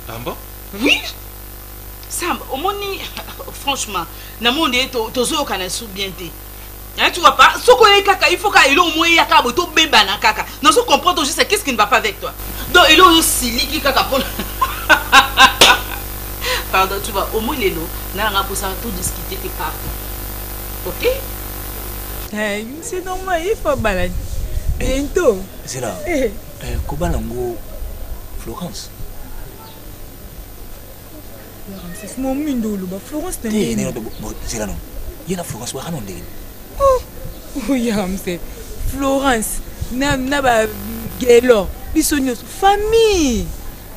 Ah bon? Oui. Sam, au moins, franchement, na monde tozo kana sou bien té. Hein, tu vois pas? Soko e kaka, il faut qu'il au moins yaka boto beba na kaka. Non, so comprendre juste qu'est-ce qui ne va pas avec toi. Donc il a aussi li kaka pour. Pardon, tu vois, au moins les lots, na nga pour ça tout discuter tes pardon. OK? C'est normal, il faut balader. Bientôt. C'est là. Kobalango Florence. C'est mon mundo, Florence n'est pas. C'est là non. Il y a la Florence, où est-ce que oh, oui, c'est Florence. Na ba Gelo. Bisognos famille.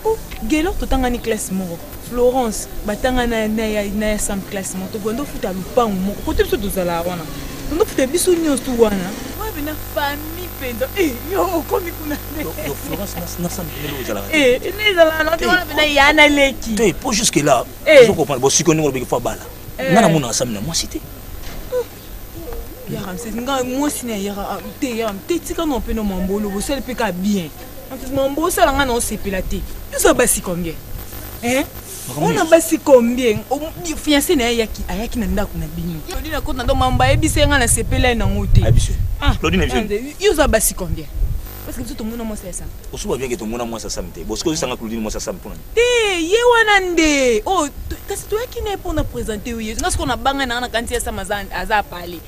Oh, Gelo tout en une classe moro. Florence, batanga na sam classe moro. To gondo futa lupango moko. Côté biso tozala wana. Gondo futa bisognos tu wana. Wa bina famille pendo. Yo komi kuna. Yo Florence na sam pelo zala. Ne zala na te wana bina yana leki. Toi, pour jusque là, je comprends. Bon, si qu'on est fa bala. Nana mona sam na moi cité. C'est moi si t'es tika non pe no mambolo bo sel pe ka bien. En fait mambo ça nga non c'est pelate. Tu sais basi combien? Hein? On a basi combien? O fiancé na ayaki na ndako na bino. Claudine na kota ndo mamba ebise nga na sepela na ngote. Abise. Claudine vient. Yo za basi combien? Parce que tout le monde moi c'est ça. O souba bien que tout le monde moi ça samte. Parce que ça nga Claudine moi ça samte pour. Ye wanande. Oh, kasi toi qui n'est pas na présenter oui. Parce qu'on a banga na kanti ya samazan aza parler.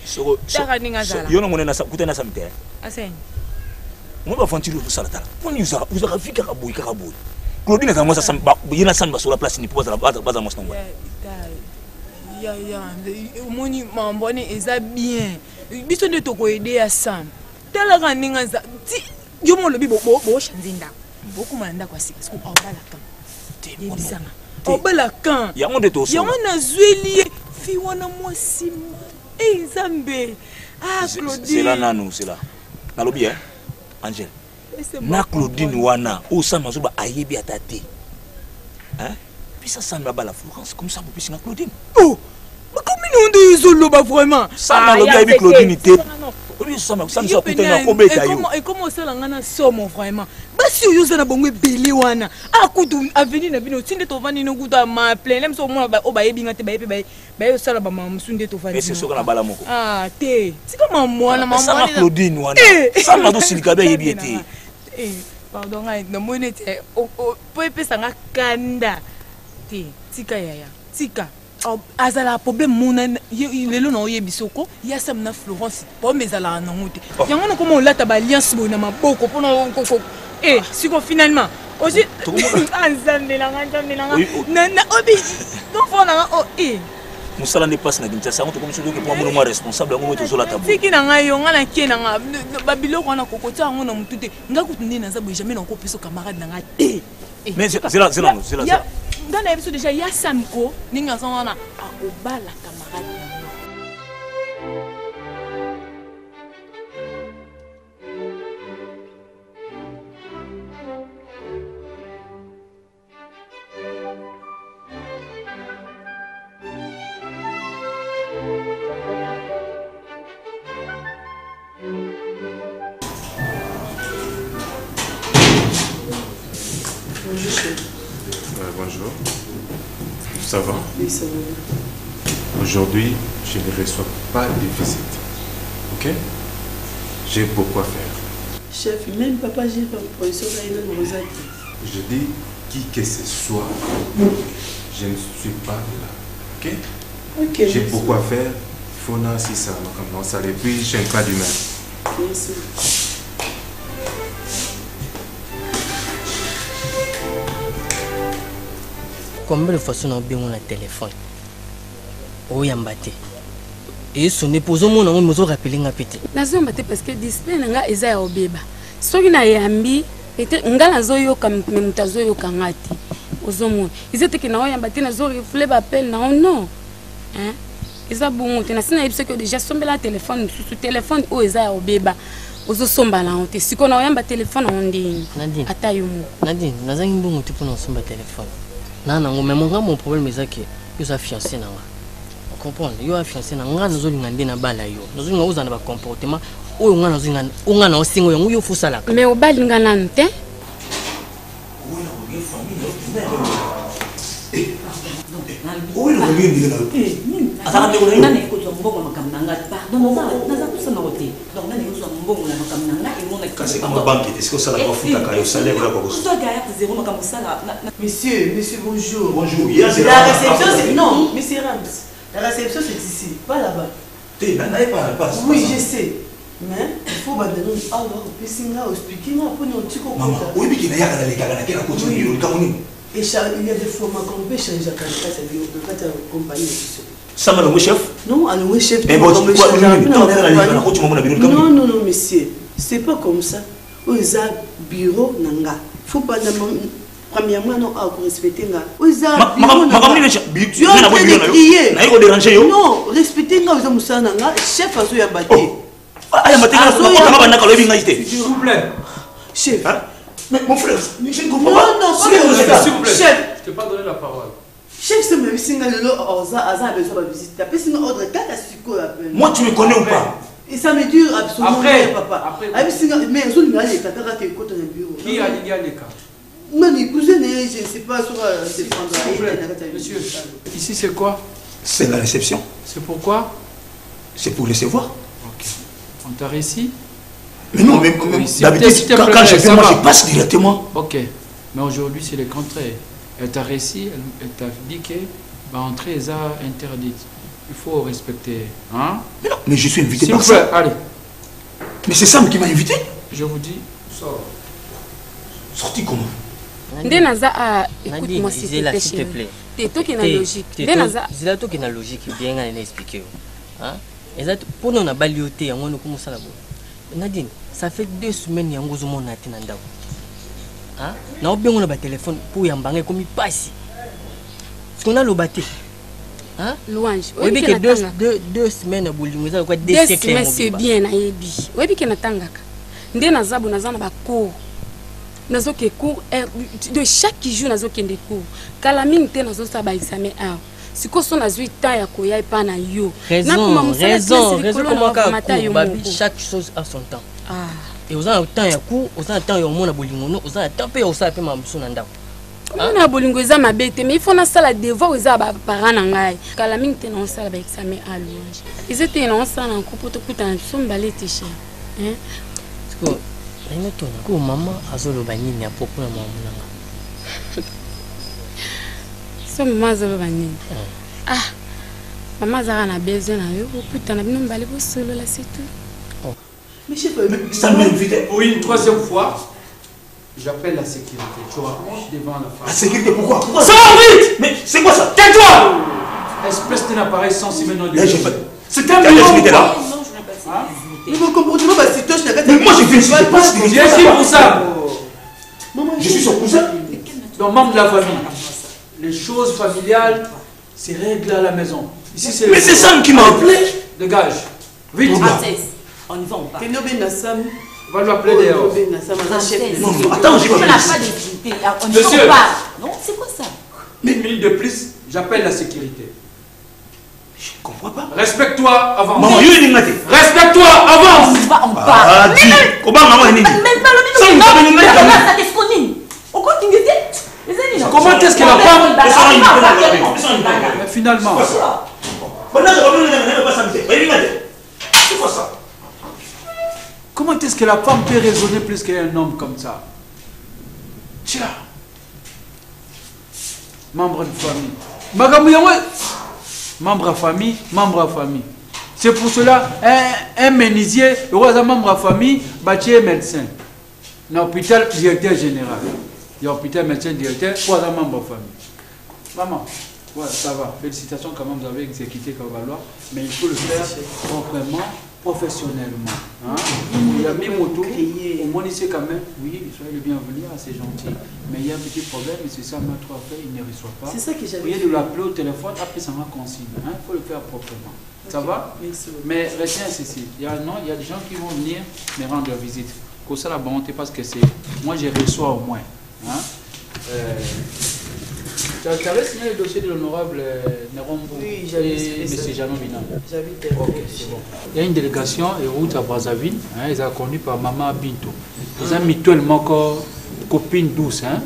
Yo na mona na kuta na samte. Asen. Moi ba fanti lu salata. Pour nous ça, vous avez vu karaboui. Claudine na moi ça samte. Yena samba sur la place ni pour baza moi stongo. Ya moni mambone eza bien. Biso nde to ko aider ya Sam. Tala kaninga za. Yo mo lobi bo chanzinda. Beaucoup manda kwa sika. Parce qu'on va la camp. Yebisanga. Obala kan. Ya monde to so. Ya na zweli fi wana mwasima. Nzambe. Ah Claudine. C'est là nanu, c'est là. Na lobi Angel. Na Claudine wana o sama zo ba ayebi atati. Hein? Puis ça semble ba la Florence comme ça pour puis Claudine. Oh. Mais comment on dit zolo ba vraiment? Ça na lobi avec Claudine té. Oui, ça ça coûte na obeta yo. Et comment ça la ngana somo vraiment? Basi yo za na bongwe belé wana. Akutu avenir na bino tinde to vani no kuta ma plein même so mo ba o ba yebinga te ba yo sala ba mamsunde to vani. Mais c'est ça na bala moko. Ah té. C'est comme moi na ça na Claudine wana. Ça na do silika ba yebi té. Pardon ngai na mone te o po epesa nga kanda. Té, tika yaya. Tika. Azala problème mona lelo na oyebisoko ya sam na Florence po mezala na ngote yango na komo lata ba alliance bona maboko pona koko siko finalement aussi anzambe la na obi to fona musala ne passe na Kinshasa on to comme celui qui prend mon responsable ngo to zola tabu tiki na ngai yo ngana kiena nga babiloko na kokota ngo na mutute ngakutu ndina za bo jamais na ko peso camarade na nga te mais c'est là dans la épisode déjà il y a Samko ninga sona akobala camarade. Bonjour. Ça va? Oui, ça va. Aujourd'hui, je ne reçois pas de visite. Ok? J'ai beaucoup à faire. Chef, même papa, j'ai pas de position là, il est rosati. Je dis qui que ce soit, je ne suis pas là. Ok? Ok. J'ai beaucoup à faire. Il faut non si ça comme ça. Et puis, je n'ai pas d'humain. Merci. Combien de fois on a bien mon téléphone? Oh yambate. Et son épouse mon on me rappeler nga pété. Nazo mbate parce que display nga eza ya obeba. Soki na yambi ete ngala zo yo kam mutazo yo kangati. Ozomo. Izete ke na yambate na zo reflet ba appel na non. Hein? Eza bongo te na sina yebise que déjà sombela téléphone sous téléphone o eza ya obeba. Ozo somba la honte. Siko na yamba téléphone onde. Nadine. Ata yo mo. Nadine, nazangi bongo te pour na somba téléphone. Non, mais mon problème c'est que tu as fiancé. Tu comprends? Tu as fiancé. Tu as fiancé. Tu as comportement. Mais au bal ngana nte. Monsieur, bonjour. Bonjour. La réception, c'est... Non, monsieur Rams. La réception, c'est ici, pas là-bas. Oui, je sais. Mais il faut avoir expliquer pour nous maman, oui, mais il y a des fois qu'on peut changer la compagnie. Ça m'a le chef? Non, alors le chef. Non, monsieur. C'est pas comme ça. Aux bureau, nanga. Faut pas demander. Premièrement, non, à respecter. Maman, tu as crié. Non, respecter. Chef, à s'il vous plaît. Chef. Mais mon frère, je ne comprends pas. Non, s'il vous plaît. Chef. Je t'ai pas donné la parole. Chef, c'est même si on a besoin de visiter. Moi, tu me connais ou pas? Et ça me dure absolument après, papa. Après. Mais je Qui a lié les cas? Non, les cousins, je ne sais pas sur Monsieur, ici c'est quoi? C'est la réception. C'est pourquoi? C'est pour recevoir. Ok. On t'a réussi? Mais non, mais d'habitude, quand je viens, moi, je passe directement. Ok. Mais aujourd'hui, c'est le contraire. Elle t'a réussi, elle t'a dit que l'entrée est interdite. Il faut respecter. Hein? Mais non, mais je suis invité par ça. S'il vous plaît, allez. Mais c'est Sam qui m'a invité. Je vous dis, sors. Sorti comment? Ndenaza, écoute-moi s'il te plaît. T'es toi qui est logique. Ndenaza. C'est toi qui est logique, bien à expliquer. Hein? Exact. Pour nous, on a balioté, on a commencé à la Nadine, ça fait 2 semaines que nous avons été dans le hein? Nous avons un téléphone pour y embarquer comme il passe. Est-ce qu'on a le bâti? Hein? Louange. Oui, mais que 2 semaines à Boulim, vous avez quoi? 2 semaines, c'est bien, Naïbi. Oui, mais que Natangaka. Ndenaza, nous avons un cours. Nous avons des cours. De chaque jour, nous avons des cours. Calamine, nous avons un examen. Si vous avez 8 ans, vous n'avez pas raison, chaque chose a son temps. Et vous avez un temps, vous avez un temps, vous avez un temps, vous avez un temps, on a bolingo za mabete mais il faut na sala devoir za ba parents na ngai kala mingi te na sala ba examen à louange ils étaient na sala en couple to kuta sombale te cher hein parce que ina to na ko maman azolo banini à propos na maman nanga so maman azolo banini maman za na besoin na yo kuta na bino mbale bo solo là c'est tout. Mais chef, ça m'invite. Oui, une 3e fois. J'appelle la sécurité. Tu rapproches devant la femme. La sécurité, pourquoi? Ça vite! Mais c'est quoi ça? Tais-toi! Espèce d'un appareil sensible non de. C'est un peu là. Non, je n'ai pas cette mais mon comportement, c'est toi, je n'ai pas. Mais moi, je viens pas ce que je suis pour ça. Je suis son cousin. Donc, membre de la famille. Les choses familiales, c'est réglé à la maison. Ici, c'est. Mais c'est Sam qui m'a appelé. Dégage. Vite. On y va, on part. On va l'appeler d'ailleurs. Non, attends, j'ai pas dit. Monsieur. Non, c'est quoi ça? Une minute de plus, j'appelle la sécurité. Je ne comprends pas. Respecte-toi, avance. Maman, respecte-toi, avance. On va, on part. Comment maman est née? Comment est-ce que la femme. Mais finalement. C'est quoi ça? Comment est-ce que la femme peut raisonner plus qu'un homme comme ça? Tiens. Membre de famille. Membre à famille, membre à famille. C'est pour cela, un menuisier, le roi est membre à famille, bâtier médecin. Dans l'hôpital, directeur général. Il y a l'hôpital, médecin, directeur, roi est membre à famille. Maman, voilà, ça va. Félicitations quand même, vous avez exécuté comme la loi, mais il faut le faire proprement. Professionnellement. Hein? Il y a mis moto, au moins ici quand même, oui, soyez le bienvenu, c'est gentil. Mais il y a un petit problème, et c'est ça, notre affaire, il ne reçoit pas. C'est ça que j'avais. Vous pouvez de l'appeler au téléphone, après ça m'a consigne. Il faut le faire proprement. Okay. Ça va? Merci. Mais restez ceci. Il y a des gens qui vont venir me rendre visite. Pour ça, la bonté, parce que c'est. Moi, je reçois au moins. Hein? Tu avais signé le dossier de l'honorable Nerombo et M. Janon Binam. J'habite. Ok, c'est bon. Il y a une délégation et route à Brazzaville. Hein, ils sont conduits par Maman Binto. Ils ont mutuellement copine douce. Hein.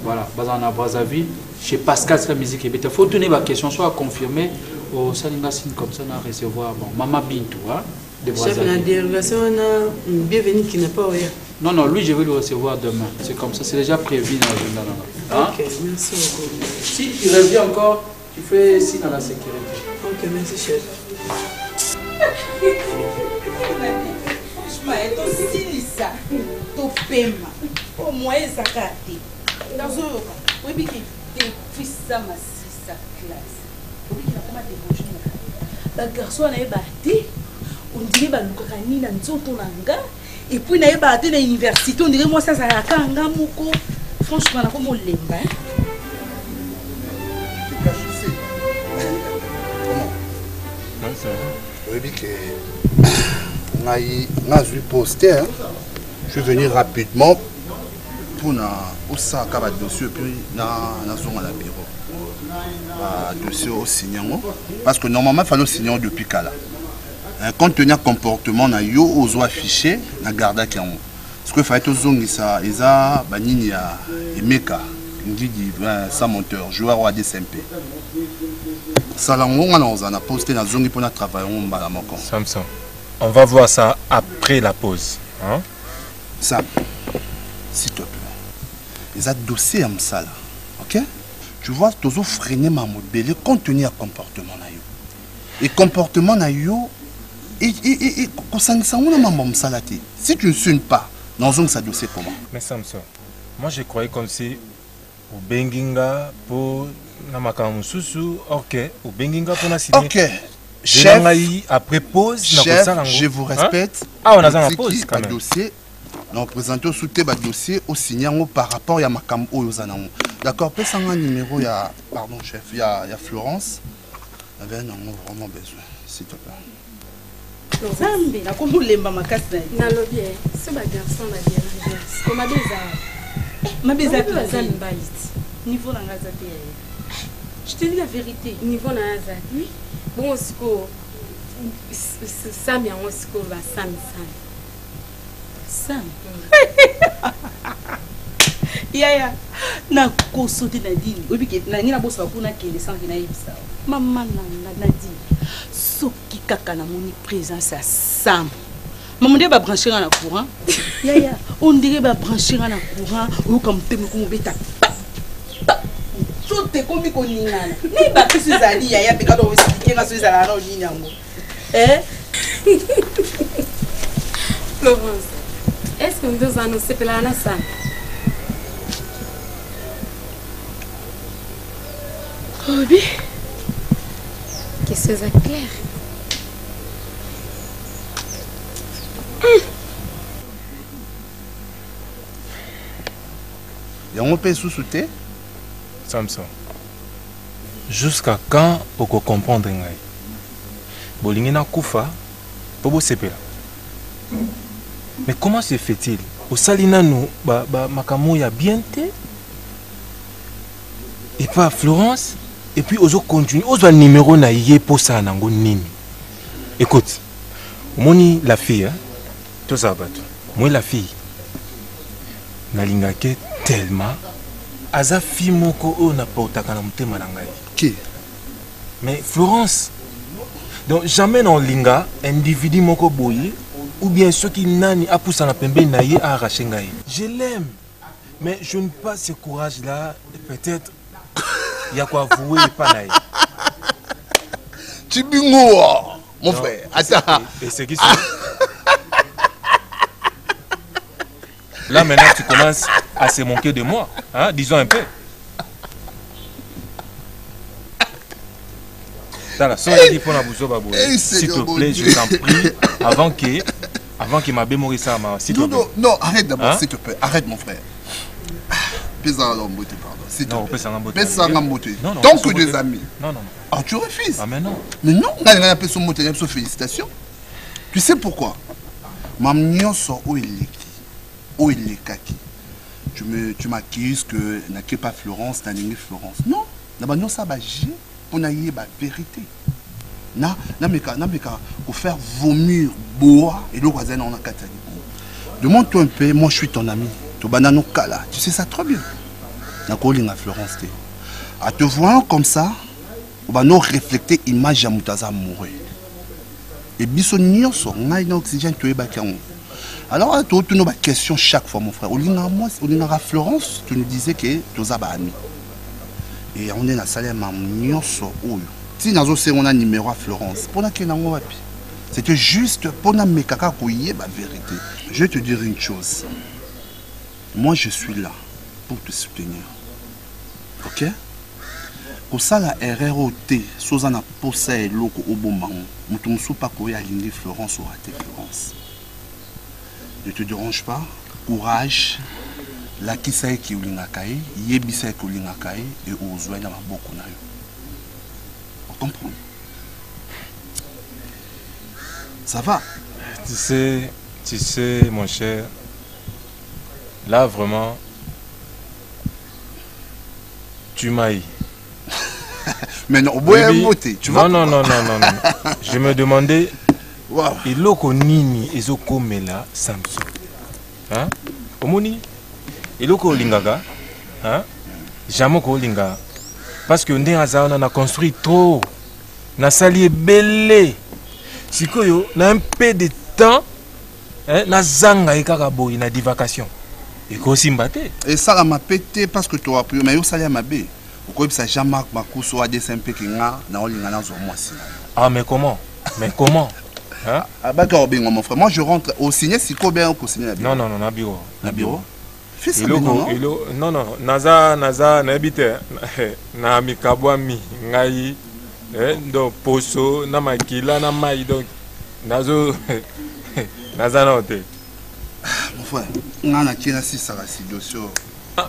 Voilà, basé à Brazzaville, chez Pascal, c'est la musique. Il faut tenir ma question, soit confirmer, au Salinga signe comme ça, on a recevoir, bon, Maman Bintou, hein, de Brazzaville. Chef, la dérogation, on a une bienvenue qui n'a pas rien. Non, non, lui, je vais le recevoir demain. C'est comme ça, c'est déjà prévu dans l'agenda. Hein? Ok, merci beaucoup. Si tu reviens encore, tu fais signe à la sécurité. Ok, merci, chef. Franchement, tu ça. Tu paies. Au moins, ça carte. Dans un repas, oui, mais tu fais ça, ma sa classe. Oui, il a pas débauché. Le garçon a battu. On dirait que nous avons mis dans notre langue. Et puis, il a battu dans l'université. On dirait moi, ça a kanga moko. Franchement, on a lemba. Oui, on a vu poster. Je suis venu rapidement pour ça dossier puis na son à la bureau. Dossier au signant parce que normalement il fallait signer depuis Kala. Compte tenu comportement na yo ozo affiché na garda qui en. Ce que fallait aux ça isa banini ya Emeka Ndidi sa monteur joueur au ADSMP. Salango on a posté na zongi pour na travailler on bala moko. Samson. On va voir ça après la pause, hein? Ça, s'il te plaît. Les a dossiers comme ça là, ok? Tu vois, tu as freiné ma modèle compte tenu à comportement na yo. Et comportement na yo, et si tu ne signes pas, non ça dossier comment? Mais Samson, moi je croyais comme si au Benginga pour Namakamususu, ok, au Benginga pour na signer. Ok. Chef, après pause, chef, je vous respecte. Ah, on a un pause quand même. Dossier, nous présentons sous tes dossiers au signal par rapport à Makam Oyozanamo. D'accord, peut-être un numéro, il y a, pardon chef, il y a Florence. Il y avait vraiment besoin, s'il te plaît. Zambi, na kombo lemba makasi na lobby, c'est ma garçon la bien. Comme ma beza Zambi balit. Niveau na ngazate. Je te dis la vérité. Niveau na ngazate. Bon, Sam et on se va Sam. Yaya, na ko sauter Nadine. Oui, que na ngina bossa pour na kele sans ngina yebisa. Maman na Nadine. Soki kaka na moni présence à Sam. Maman de ba brancher na courant. Yaya, on dirait ba brancher na courant ou comme teme ko beta. Tout comme qu'on y a. Ni ba que ces alliés yaya pe quand on expliquer na ces alliés na ni yango. Florence, est-ce que nous allons se plaindre à ça? Oui. Que c'est clair. Et on peut sous-souter? Samson, jusqu'à quand on peut comprendre ngai? Bolingi na kufa, pobo sepela. Mais comment se fait-il? Au salina nous, makamo ya bien te. Et pas Florence. Et puis ozo continue. Ozo le numéro na yé pour ça nango nini. Écoute, moni la fille, hein? Tout ça bateau. Moi la fille. Nalingake tellement. Aza fille moko o na pautaka na mutema na ngai. Qui? Mais Florence. Donc jamais dans linga individu moko boye ou bien ceux qui nani a poussé na pembe na ye a arraché ngai. Je l'aime. Mais je n'ai pas ce courage là, peut-être il y a quoi avouer pas naïe. Tu bingo mon frère. Attends. Et c'est qui ça? Là maintenant tu commences à se moquer de moi, hein? Disons un peu. S'il te plaît, je t'en prie, avant qu'il m'a bémoré ça, s'il te plaît. Non, arrête d'abord, s'il te plaît. Arrête, mon frère. Pesa l'emboté, pardon. S'il te plaît. Pesa l'emboté. Tant que des amis. Non, non. Ah, tu refuses? Ah, mais non. Mais non, on a appelé son mot, félicitations. Tu sais pourquoi? Mamnion sort où il est kaki. Tu m'accuses que n'a pas Florence, n'a pas Florence. Non, n'a ça va pour n'a pas vérité. N'a pour faire vomir bois et le voisin on a Demande-toi un peu, moi je suis ton ami. Tu sais ça trop bien. nakolinga Florence te. En te voyant comme ça, on va nous refléter l'image de Moutaza amoureux. Et biso nyonso ngai na oxygène to ebakango. Alors tu as une question chaque fois mon frère. Olinga Florence, tu nous disais que tu as amis. Et on est dans la salle nyonso oyo. Si nazo se on a numéro à Florence, pour na kenango wapi. C'était juste pour na mekaka koyé ba vérité. Je vais te dire une chose. Moi je suis là pour te soutenir. OK? Pour ça la RROT, Sozana posa et loko obomango. Mutumsu pa koya alingi Florence ou raté Florence. Ne te dérange pas. Courage. La kisa ki ulinga kai, yebisa ki ulinga kai et ozwa na maboko na yo. On comprend? Ça va? Tu sais, mon cher, là vraiment, tu m'as eu. Mais non, tu vois. Non. Je me demandais, wow. Il loko nini ezoko mela Samson. Hein? Omoni? Il loko lingaga. Hein? Jamais ko linga. Parce que on a construit trop. Na sali belé. Sikoyo, na un peu de temps, hein, na zanga ekaka boy na divacation. Et ko simbate. Et ça m'a pété parce que tu as pris mais yo sali ma bé. Pourquoi ça Jean-Marc Makuso a des MP qui nga na olinga na zo moi si. Ah mais comment? Mais comment? Hein? Ah bah mon frère, moi je rentre au signer si ko bien au signer. Non, na bureau. Na bureau. Fais ça non. Naza na habite na mikabwa mi ngai donc poso na makila na mai donc nazo naza na hotel. Mon frère, on a qui na si ça si dossier.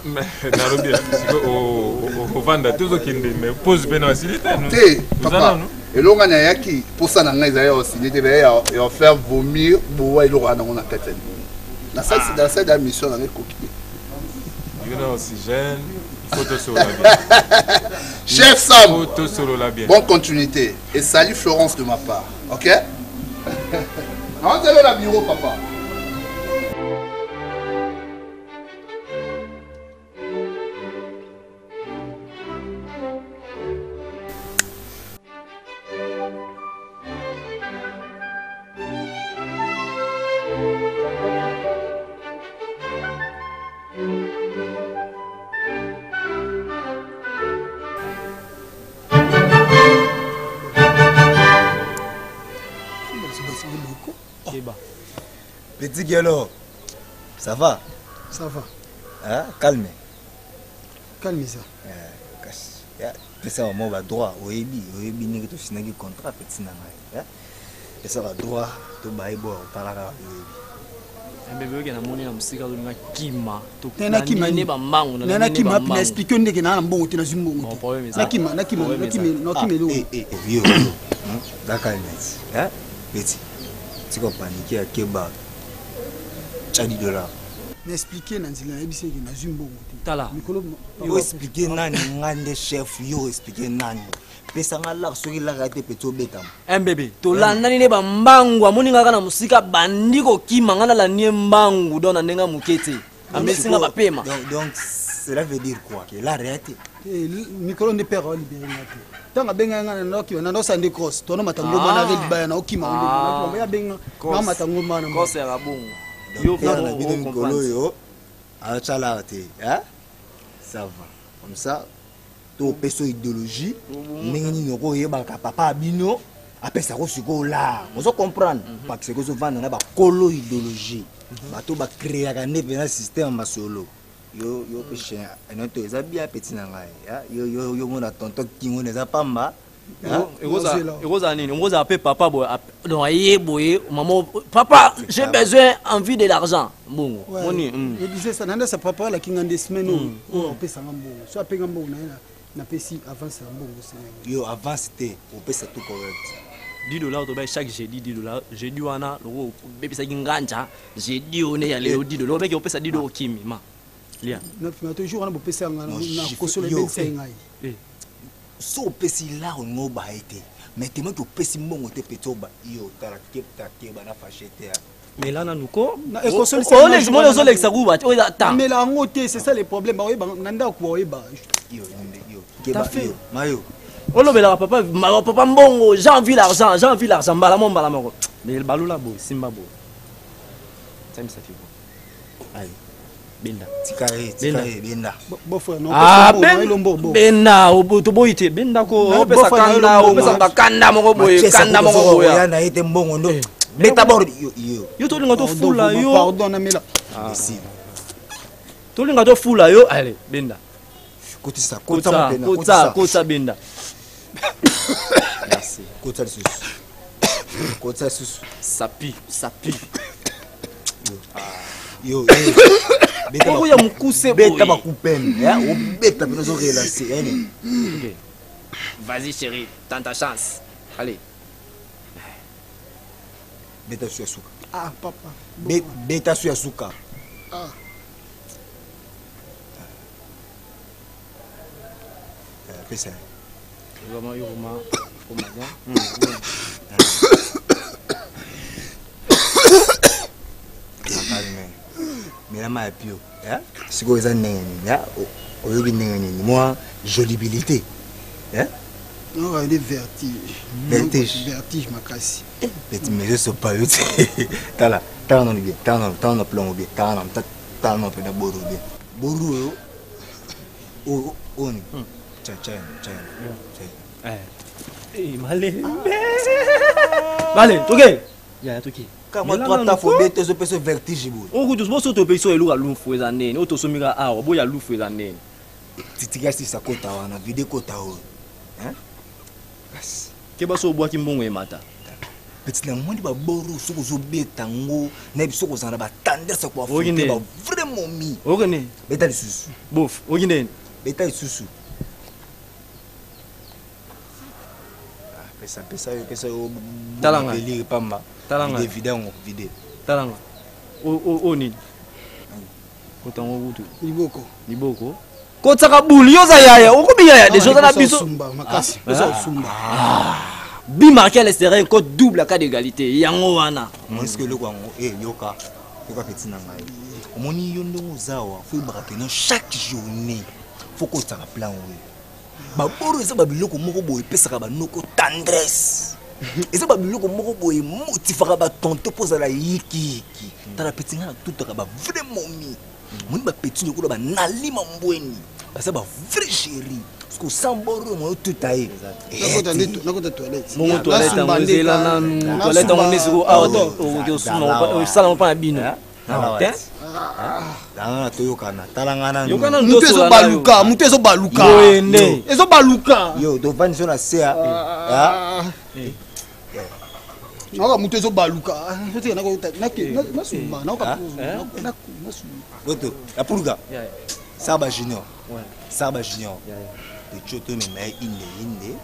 Mais na bien au vanda tout ce qui me pose bien facilité. Papa. Et l'on a yaki pour ça na ngai za aussi n'était bien et faire vomir boa il aura na tête. La salle c'est dans cette mission dans les coquilles. Il y a oxygène, il faut te solo la bien. Chef Sam, il faut te solo la bien. Bonne continuité et salut Florence de ma part, ok? Rentrez dans le bureau, papa. Petit Guélo, ça va? Ça va. Hein? Calme. Calme ça. C'est ça, on va droit. Oebi, n'est que tu signes un contrat, petit nana. Et ça va droit, tu vas y boire, par là. Bébé, il y a un monde qui a un kima. Nana kima, puis expliquer on est que nana bon, tu n'as une bonne. Nakima. Vieux. D'accord, hein? Petit. Tu comprends qu'il y a Keba. Tchadi de là. M'expliquer Nanzila, il y a une bonne. Tala. Yo expliquer nan ngande chef, yo expliquer nan. Pesanga la soki la raté peto betam. Bébé, to la nani ne ba mbangu amoni ngaka na musika bandiko kimanga na la nie mbangu dona nenga mukete. Amesinga ba pema. Donc cela veut dire quoi? Que la réalité. Micro ne perd libéré ngate. Tanga benga ngana noki na no sande cross. Tono matango mana ve libaya na okima ngombe. Ya benga na matango mana. Cross ya bongo. Yo na bino mikolo yo. Achala te, hein? Ça va. Comme ça, to peso idéologie, ningini noko yeba ka papa bino, apesa ko siko la. On se comprendre parce que so vanda na ba kolo idéologie. Ba to ba créer ka ne bena système masolo. Yo peche anoto eza bien petit na ngai, hein? Yo mona tonton kingo neza pamba. Egoza nini? Ngoza appelle papa boy. Donc boy, maman papa, j'ai besoin envie de l'argent. Bon, moni. Il disait ça nanda sa papa la kinga des semaines on peut ça ngambo. So apé ngambo na pesi avance ngambo c'est. Yo avance té, on peut ça tout correct. $10 to buy chaque jeudi $10. Jeudi wana loko bébé ça nganja, jeudi on est allé au $10. Mec on peut ça $10 kimi ma. Lia. Na toujours on peut ça na kosole ben ngai. So pesi là on ngoba été mais tellement que pesi mbongo te petoba yo tala kepta keba na fachete Mais là, nous quoi? Mais là, en côté, c'est ça les problèmes. T'as fait Mayo. Oh non, mais là, papa, bon, j'ai envie l'argent, balamon. Mais le ballon là, beau, Simba beau. Ça me fait beau. Allez, Benda. Benda. Ah, Benda, au bout de boïté, Benda, on peut sa kanda, mon boy, kanda, mon boy. On a été bon, on mais d'abord, yo to linga to fou là, yo. Pardon, Namela. To linga to fou là, yo. Allez, Benda. Côté ça, Benda. Merci. Côté ça, ça pue. Yo. Pourquoi y a mon coup c'est bête ma coupem, hein? Au bête la nous relancer, hein? Vas-y chérie, tente ta chance. Allez. Beta sur Asuka. Ah, papa. Beta sur Asuka. Ah. Fais ça. Vraiment. Mais la ma pio, hein? C'est quoi ça n'est, hein? Au lieu de moi, jolibilité, hein? Non, il est vertige, ma casse. Mais je sais pas, t'as là, t'as un bien, t'as un plan bien, t'as un peu de bourreau bien. Bourreau, on Allez, ok. Quand moi, toi, t'as fait bête, je peux se vertige. On vous tous auto pays sur le loup fouet années, auto somiga ah, au bout ya loup fouet années. Titiga si sa kota wana, vide kota o. Hein? Keba so bois ki mbongo e mata. Petit na mwandi ba boru soko zo beta ngo, na biso ko zana ba tendance kwa fo ba vraiment mi. Ogene. Beta lisusu. Bof, ogene. Beta lisusu. Pesa yo talanga délire pamba. Talanga vide. Talanga. O ni. Kotango wutu. Liboko. Kotaka buli yo za yaya, okobiya ya des choses na biso. Sumba makasi. Pesa sumba. Bi marqué à l'extérieur code double cas d'égalité. Yango wana. Moi ce que le kwango yoka petit na ngai. Omoni yo ndongo zawa, faut braquer chaque journée. Faut que ça plan oui. Ba boro eza ba biloko moko boye pesaka ba noko tendresse. Eza ba biloko moko boye motifaka ba tonto poza la yiki. Tala petit na tout ba vraiment mi. Moni ba petit ndoko ba nalima mbweni. Ba sa ba vrai chéri. Parce que sans boro mo tout taillé. Nako toilette. Mon toilette en mozela na toilette en mesiko auto o sumo salon pa bino. Toyokana talangana mutu ezo baluka yo dovani so na sea naka mutu ezo baluka oto apuluka Saba Junior de choto me mai inde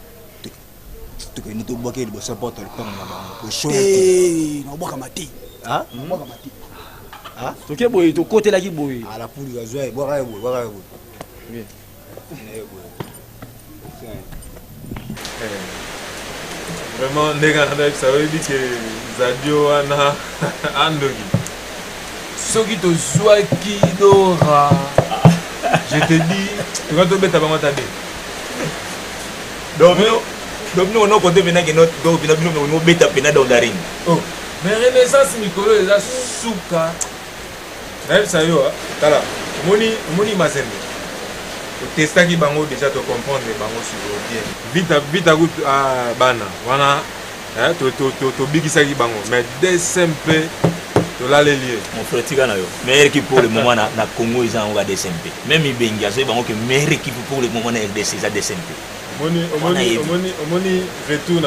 to que nous boka de bossa porte le temps na bango show na boka mati ah to ke boy to côté la ki boy ala pour ga zoe boka vraiment nega na ça veut dire que Zadio ana andogi soki to zwaki dora je te dis tu vas tomber ta bango tade donc nous on a compté maintenant que notre donc nous beta pena dans la ring. Oh mais renaissance mikolo eza suka na ça yo tala moni mazembe to testaki bango déjà to comprendre bango sur bien vite bana wana to bikisaki bango mais des simple to la lié mon frère tigana yo meilleure équipe pour le moment na Congo ils ont des SMP même Ibenga c'est bango que meilleure équipe pour le moment na RDC ça des SMP omoni retour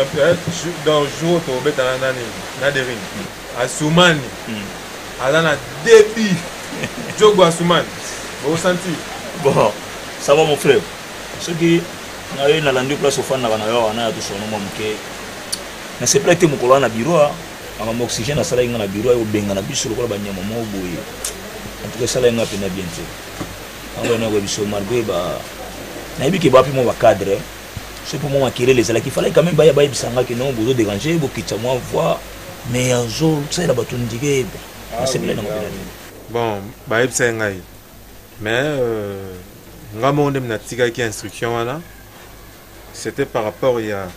dans jour to beta na de ring Asumani alana débit Jogo Asumani vous senti bon ça va mon frère ce qui na yo na landi place au fan na bana yo wana to sono momuke na se prêter mukolo na bureau ama oxygène na sala na bureau yo benga na biso lokola banyama mo boye en tout cas sala nga pena bien te anga na go biso margo ba na ibiki ba pi mo ba cadre c'est pour moi qui les là qu'il fallait quand même ba bisanga que non bozo déranger bo kitcha moi voir mais azo ça la bato ndike c'est bien non bon bah c'est ngai mais ngamo ndem na tika ki instruction wana c'était par rapport à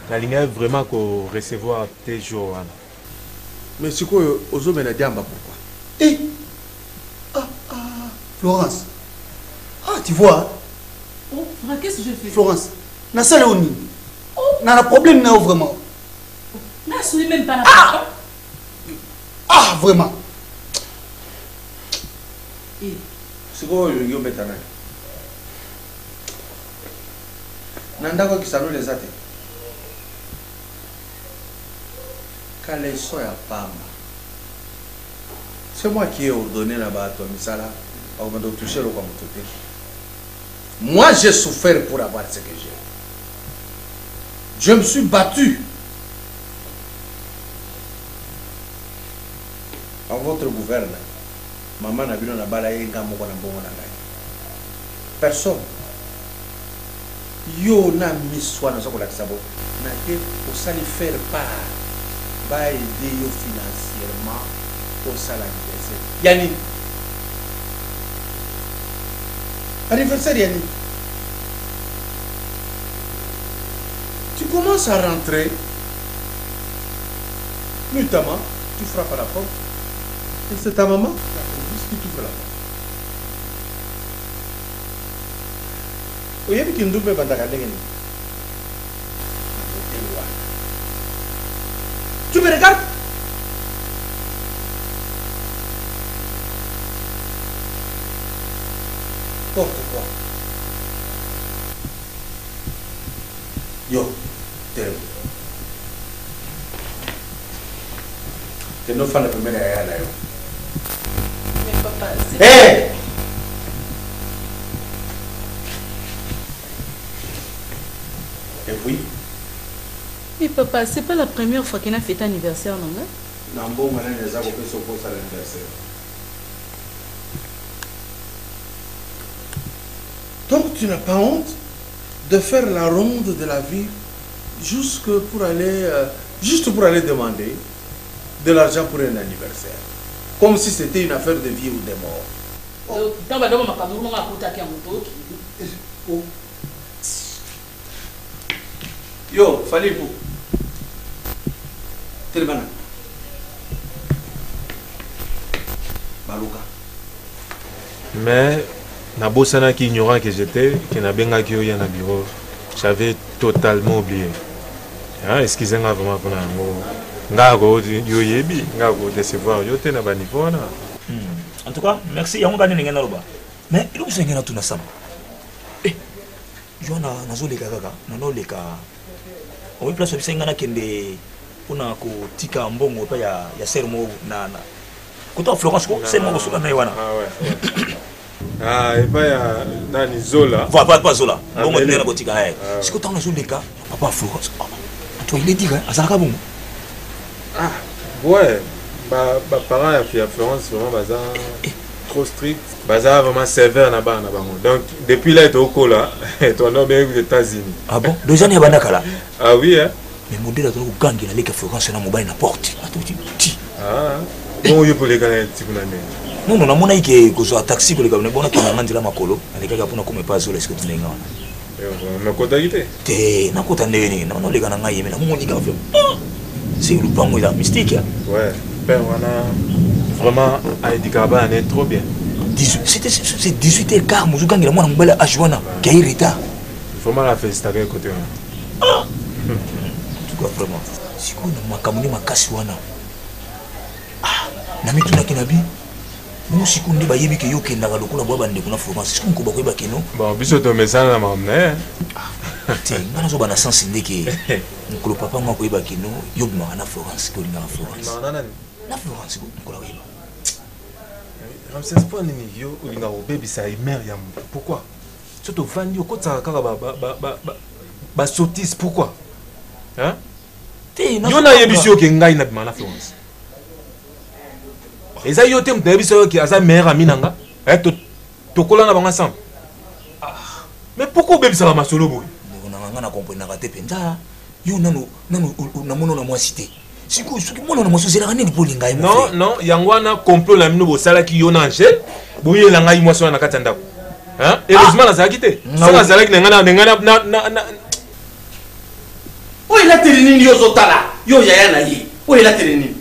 la ligne vraiment qu'on recevoir tes jours wana mais c'est quoi ozo mena diamba pourquoi Florence tu vois oh qu'est-ce que je fais Florence na sala oni na problème na vraiment na souris même pas la vraiment c'est quoi yo metana nanda ko kisalo les ate kale soya pamba c'est moi qui ai ordonné là-bas toi misala on va toucher le comme tout. Moi j'ai souffert pour avoir ce que j'ai. Je me suis battu. En votre gouverne, maman n'a vu na balaye ngamo ko na mbongo na ngai. Personne. Yo na miswa na sokola kisabo. Na ke au sali faire part va aider yo financièrement au salaire. Yani anniversaire Yani. Tu commences à rentrer, notamment, tu frappes à la porte, et c'est ta maman qui t'ouvre la porte. Oui, il y a une double bande. Tu me regardes? Porte-toi. Yo, t'es nos fans de première ère là. Mais papa, c'est... Hé! Et oui? Mais papa, c'est pas la première fois qu'il a fêté anniversaire, non? Non, bon, maintenant, les gens qui s'opposent à l'anniversaire. Donc, tu n'as pas honte de faire la ronde de la vie juste pour aller demander de l'argent pour un anniversaire. Comme si c'était une affaire de vie ou de mort. Yo, fallait vous. Telebana. Baluka. Mais Nabosana qui ignorant que j'étais, qui n'a bien accueilli dans le bureau, j'avais totalement oublié. Hein, excusez-moi vraiment pour Ngago yoyebi, ngago décevoir yote na banivo na. En tout cas, merci yango bani ngena loba. Mais il vous ngena tuna sam. Jona nazoleka kaka, nanoleka. On place obisa ngana kende kuna ko tika mbongo pa ya sermo na. Kuto Florence ko sermo ko suka na wana. Ah ouais. Ah, et pas ya nani Zola. Va pas Zola. Bongo ndena ko tika hai. Siko tanga nazoleka, papa Florence. Toi il est dit azaka bongo. Ah, ouais, parents à Florence, vraiment, bazar trop strict. Bazar vraiment sévère là-bas. Donc, depuis là, tu es au col là, ton nom est aux États-Unis. Ah bon? 2 ans, il y a Bandakala. Ah oui, hein? Mais mon modèle, tu as gagné la Florence, na mobile na porte. Ah, bon, il faut les gagner, tu connais. Non, non, on a dit que un taxi pour les gars, on a dit que la makolo, on a dit que on a comme pas sur les que tu n'es pas. Mais quoi t'as T'es, n'a pas t'enlevé, non, les gars n'ont pas aimé, on a dit que c'est le plan où il a mystique. Ouais, père, on a vraiment Aïdi Kaba, on est trop bien. C'est 18h15, moi je gagne la moindre belle à Joana, qui a eu retard. Vraiment la fête, c'est à côté. En tout cas, vraiment, si on a camouné ma casse Joana, ah, n'a mis tout la kinabi. Nous, si on dit que Yabi Keyo Kenda, le coup, la boîte de la Florence, c'est ce qu'on peut voir Keno. Bon, bisous, ton message à m'emmener. Tiens, on a un sens indiqué. Mon papa m'a dit que Yob m'a na Florence, que na Florence. Na Florence, on l'a vu. Ramsès, pas un yo, ou l'inga au bébé, ça est mère, pourquoi? Surtout, Vandio, quand ça a sottise, pourquoi? Hein? Yo na yebisio ke ngai na bimana Florence. Eza yo te mtebisio ke aza mère aminanga, to kolana banga ensemble. Mais pourquoi bébé ça va masolo boy? On a compris na raté penza. Yo nanu na mono na moi cité. siko soki mwana na moso zelaka nini polinga ye non non yango wana complot na mino bosalaki yo na Angel boyela ngai mwasi wana na kati ya ndako heureusement nazalaki te so nazalaki na ngana oyo elateli nini yo ozotala yo yaya na ye oyo elateli nini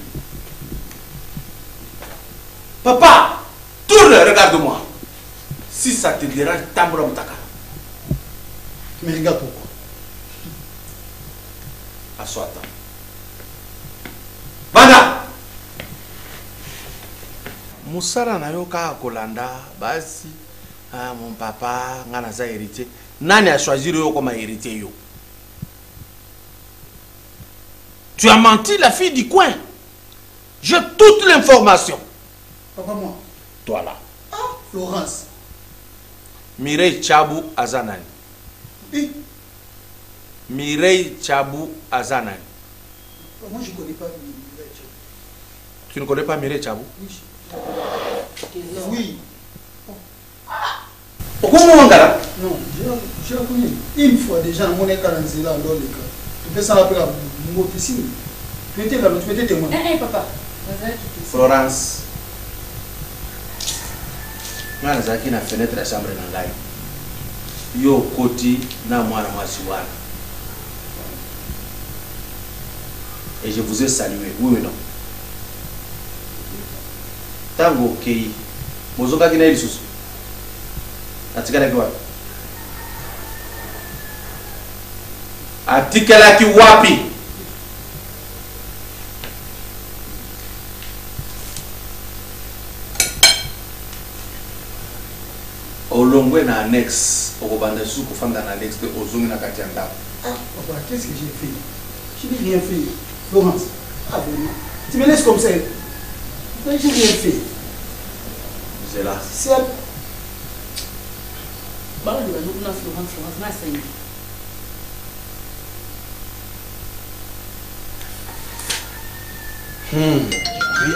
papa tourne regarde-moi si ça te dérange tambola mutaka mais regarde pourquoi assois-toi banda musara na yo kaka kolanda basi mon papa nga naza héritier nani a choisir yo comme héritier yo tu as menti la fille du coin j'ai toute l'information papa moi toi là Florence Mireille Tchabou Azanani Mireille Tchabou Azanani moi je connais pas Mireille Tchabou. Tu ne connais pas Mireille Tchabou? Oui. Comment on a? Non, je la connais. Une fois déjà, mon écart en Zéla, dans le cas. Tu fais ça après la motissime. Tu étais là, tu étais témoin. Eh, papa. Florence. Moi, je suis dans la fenêtre de la chambre de Nangaï. Yo koti na mwana mwasiwana. Et je vous ai salué, oui ou non? Tango kei. Mozoka kina ili susu. Atikala ki wapi? Atikala ki wapi? Olongwe na annexe, okobanda su kufanda na annexe de ozongi na kati ya ndako. Ah, papa, qu'est-ce que j'ai fait? Je n'ai rien fait. Florence, ah vraiment. Tu me laisses comme ça. Je n'ai rien fait. C'est là. C'est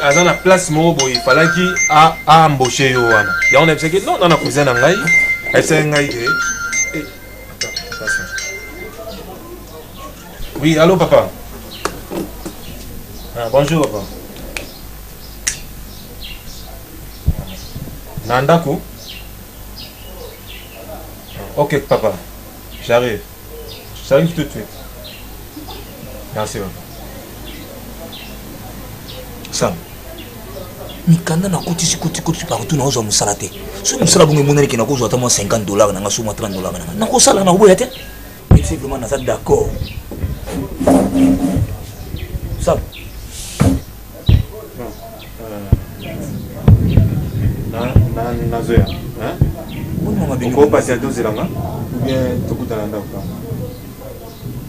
aza na place moko boye falaki embauché yo wana yango na bisaki non na cousin na ngai aisaki ngai ke oui allô papa bonjour papa na ndako ok papa j'arrive tout de suite merci papa Sam, mikanda na koti partout na ozo musala te. So musala bongo monene ki na ko zo ata $50 na nga so $30 na ko sala na boya te. Mais c'est vraiment na d'accord. Sam. Na zoya, hein? Bon mama bingo. Ko passer à 12 langa ou bien tokutana ndako kama.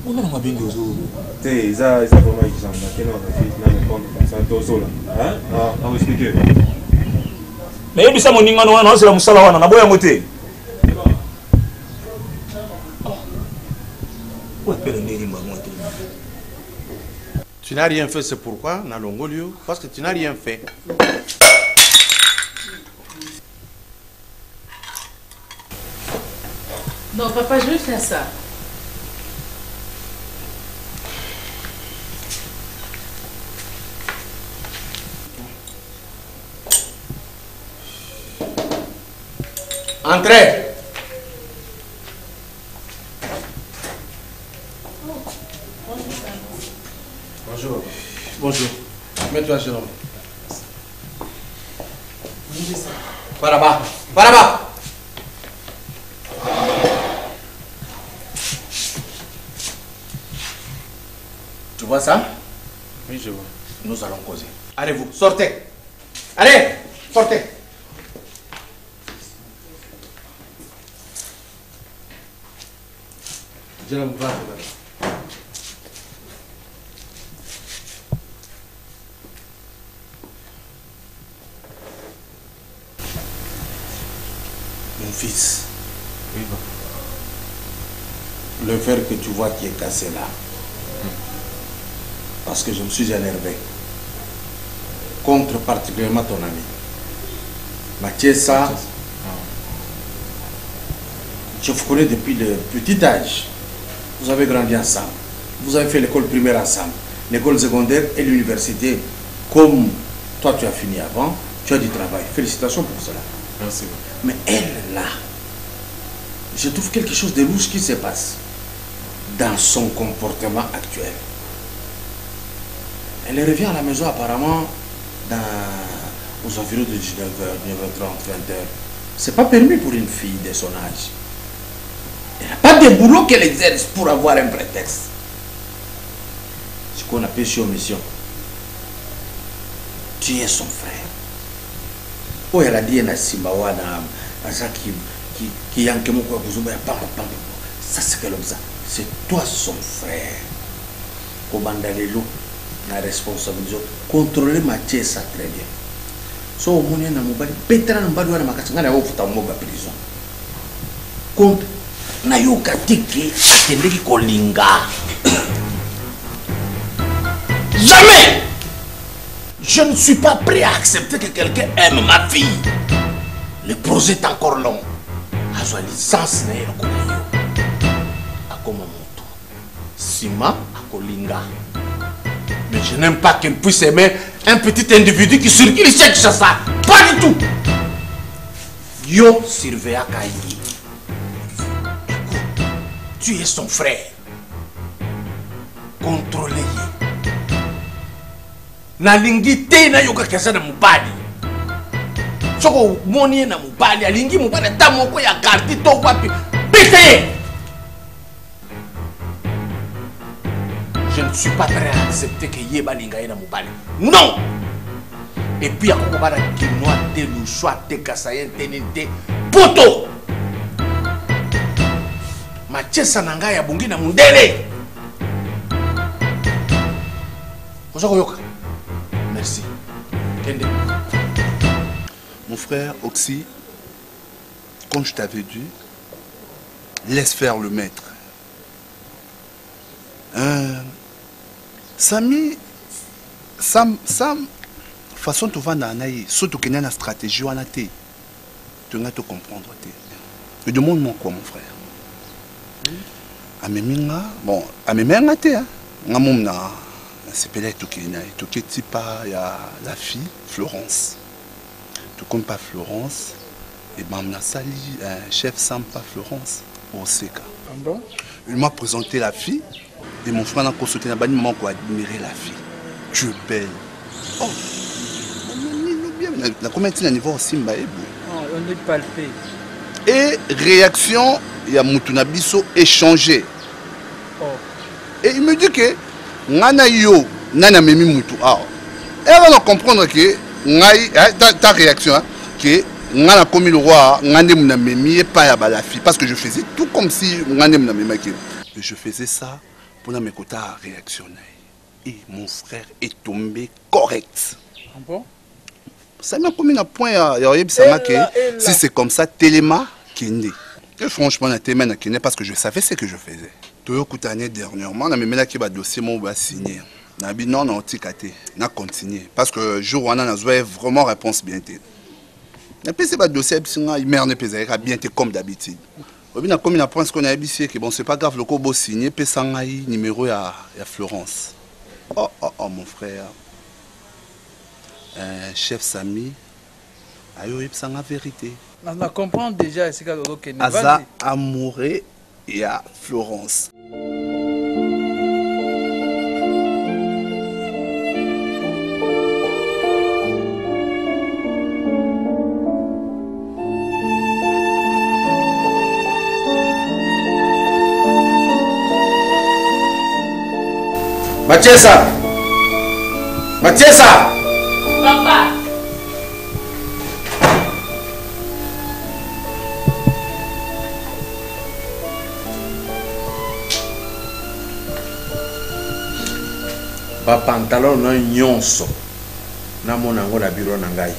On a bingo zo. Te isa vraiment exemple na keno na fit na compte ça tozola. Hein? Ah, on expliquer. Mais yebisa moninga no wana osela musala wana na boya ngote. Tu n'as rien fait, c'est pourquoi, dans l'Ongolio, parce que tu n'as rien fait. Non, papa, je vais faire ça. Entrez. Bonjour. Bonjour. Mets-toi chez l'homme. Par là-bas. Par là-bas. Tu vois ça? Oui, je vois. Nous allons causer. Allez, vous, sortez. Allez, sortez. Je vais me voir. Mon fils, oui, le verre que tu vois qui est cassé là, parce que je me suis énervé contre particulièrement ton ami. Mathiesa, je vous connais depuis le petit âge. Vous avez grandi ensemble. Vous avez fait l'école primaire ensemble. l'école secondaire et l'université. Comme toi, tu as fini avant, tu as du travail. Félicitations pour cela. Merci. Mais elle, là, je trouve quelque chose de louche qui se passe dans son comportement actuel. Elle revient à la maison apparemment aux environs de 19h, 9h30, 20h. C'est pas permis pour une fille de son âge. Elle n'a pas de boulot qu'elle exerce pour avoir un prétexte. Ce qu'on appelle mission. Tu es son frère. Oh, elle a dit na Simbawa na Zaki qui yanke moko buzumba ya pamba. Ça c'est comme ça. C'est toi son frère. Kobandalelo na responsabilité. Contrôler Mathieu ça très bien. So au monde na mobali petra na mbali wana makatanga na ofuta moba prison. Compte na yoka tiki akendeki kolinga. Jamais. Je ne suis pas prêt à accepter que quelqu'un aime ma fille. Le projet est encore long. À la licence, à Komomoto. Sima, à Kolinga. Mais je n'aime pas qu'elle puisse aimer un petit individu qui circule chaque chose. Pas du tout. Yo surveilla Kayi. Tu es son frère. Contrôlez. Nalingi te na yoka kesa na mubali. Soko moni na mubali alingi mubali ta moko ya gardi to wapi. Pite. Je ne suis pas prêt à accepter que yeba linga na mubali. Non. Et puis akoko bana kinwa te lushwa te kasayen te ninte poto. Machesa nanga ya bungi na mundele. Osoko yoka. Merci. Kende. Mon frère Oxy, comme je t'avais dit, laisse faire le maître. Samy, Sam, façon tu vas dans surtout qu'il y a une stratégie en athée. Tu vas te comprendre. Mais demande-moi quoi, mon frère. Améminga, bon, Améminga, tu es, c'est peut-être qu'il y a la fille, Florence. Tu connais pas Florence, et ben on a sali chef Sampa Florence au CK. Ah bon? Il m'a présenté la fille, et mon frère a consulté un moment pour admirer la fille. Tu es belle. Oh, on a combien de niveau aussi, on est palpé. Et réaction, il y a Moutunabiso échangé. Oh. Et il me dit que Nana yo, Nana Memi Moutou. Elle va comprendre que ta réaction, que Nana comme le roi, Nana Memi et pas la fille. Parce que je faisais tout comme si Nana Memi. Je faisais ça pour mes côtés réactionner. Et mon frère est tombé correct. Ah bon? Ça m'a commis un point si c'est comme ça, Téléma Kende. Et franchement, je parce que je savais ce que je faisais. Tout l'année dernièrement, on a même qui va dossier mon va signer. Non, non, on a continué. Parce que jour où on a vraiment réponse bien. Et puis c'est dossier, il merde bien comme d'habitude. On a comme une point qu'on a habitué que bon c'est pas grave le cobo signé, puis ça numéro à Florence. Oh mon frère. Chef Samy, ayo c'est la vérité. On comprend déjà ce que nous Aza amoureux et à Florence. Matiesa! Matiesa! Papa! Ba pantalon na nyonso na mona ngo na biro na ngai.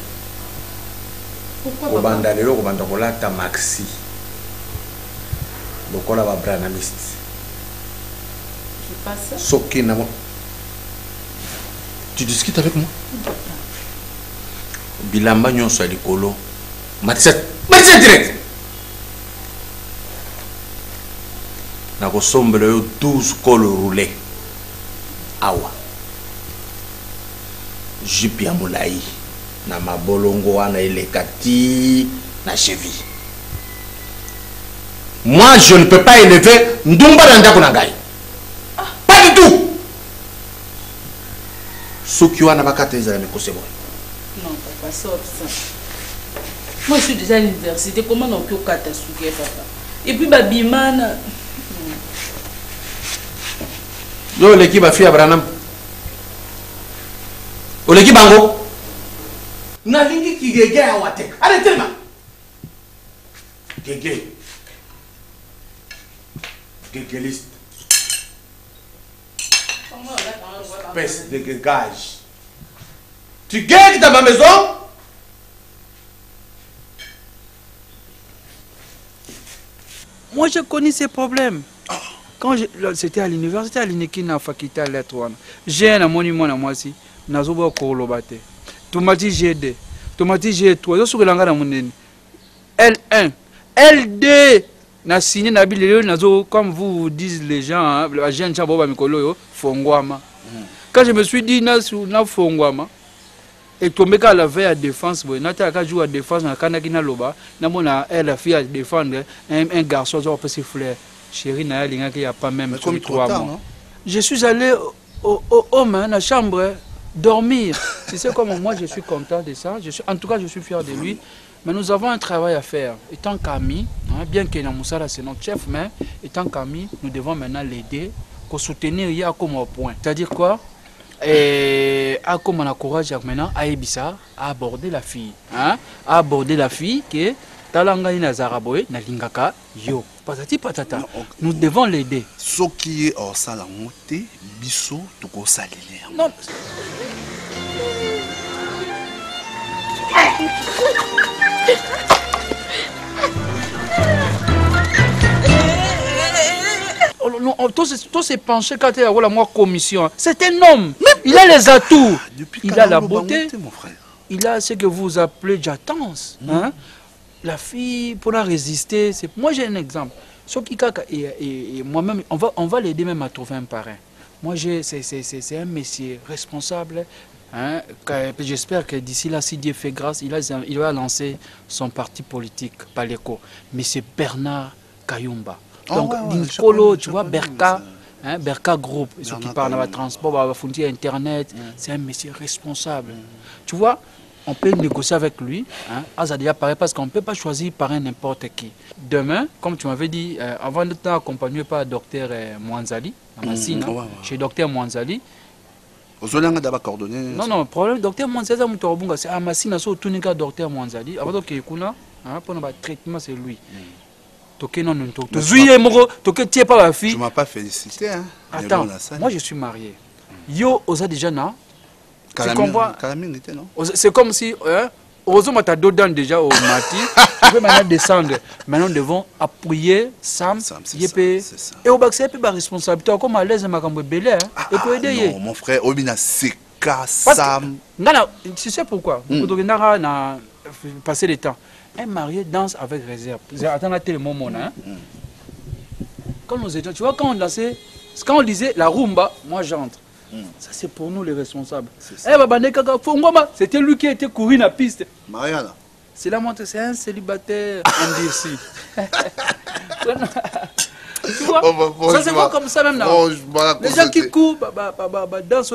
Ko banda lelo ko banda kolata maxi. Lokola ba branamist. Je passe. Soki na mo. Tu discutes avec moi? Bilamba nyonso likolo. Matisa direct. Na ko sombele yo 12 col roulé. Awa. jupe ya molai na mabolongo wana elekati na cheville. Moi je ne peux pas élever ndumba na ndako na ngai. Pas du tout. Soki wana bakata ezala mikose boy. Non, papa, sauf ça. Moi, je suis déjà à l'université. Comment on peut catastropher, papa? Et puis, Babimana. Yo, l'équipe a fait Abraham. O l'équipe bango. Na lingi ki gege a wate. Arrêtez-moi. Gege. Gegeliste. Espèce de gégage. Tu gagnes dans ma maison? Moi, je connais ces problèmes. Quand c'était à l'université, à l'INEKI, à la faculté à lettres, j'ai un monument à moi aussi. Nazobo Korolobate. Tu m'as dit G2. Tu m'as dit G3. Je suis L1. L2. Na signé Nabil Nazo, comme vous disent les gens, la jeune Chaboba Mikolo, Fongwama. Quand je me suis dit, na Fongwama, et tombé à la veille à défense, Nata joue à défense, na Kanakina Loba, Namona, elle a fait à défendre un garçon, genre petit frère. Chérie, n'a pas même 3 mois. Je suis allé au homme, dans la chambre, dormir. Tu sais comment moi je suis content de ça. En tout cas, je suis fier de lui. Mais nous avons un travail à faire. Étant qu'amis, bien que Namoussara c'est notre chef, mais étant qu'amis, nous devons maintenant l'aider, pour soutenir il y a comme au point. C'est-à-dire quoi? Et à comme on a courage maintenant à Ebissa à aborder la fille. À aborder la fille qui est Talanga ina Zaraboé, na lingaka yo. Patati patata. Nous devons l'aider. Ce qui est hors salle monté, biso toko saliner. Non. Tout s'est penché quand il y a la commission. C'est un homme. Il a les atouts. Il a la beauté. Il a ce que vous appelez jatance. La fille, pour la résister, moi j'ai un exemple. Et moi-même, on va l'aider même à trouver un parrain. Moi, c'est un monsieur responsable. J'espère que d'ici là, si Dieu fait grâce, il va lancer son parti politique, Paleko. Mais c'est Bernard Kayumba. Donc, Nincolo, tu vois, Berka, Berka Group, ceux qui parlent dans le transport, la frontière Internet, c'est un monsieur responsable. Tu vois, on peut négocier avec lui. Azadia paraît parce qu'on ne peut pas choisir par n'importe qui. Demain, comme tu m'avais dit, avant de t'accompagner par Dr Mwanzali, chez Dr Mwanzali. Non, problème, Dr Mwanzali, c'est Amassina, c'est Dr Mwanzali. Avant que Kuna, pour le traitement, c'est lui. Tu m'as pas félicité. Attends, moi je suis marié. Yo, osa déjà na. Tu comprends? C'est comme si, heureusement, tu as deux dents déjà au mati. Tu peux maintenant descendre. Maintenant, nous devons appuyer Sam, Yépé. Et au bac, c'est la responsabilité. Comme à l'aise, ma cambre belé. Non, mon frère, Obina, c'est Sam. Tu sais pourquoi? On a passé le temps. Un marié danse avec réserve. Attends, attends le moment. Quand nous étions, tu vois, quand on disait la rumba, moi j'entre. Ça c'est pour nous les responsables. C'était lui qui était couru la piste. Mariana. C'est la montre, c'est un célibataire indécis. Tu vois, ça c'est pas comme ça même là. Les gens qui courent, dansent,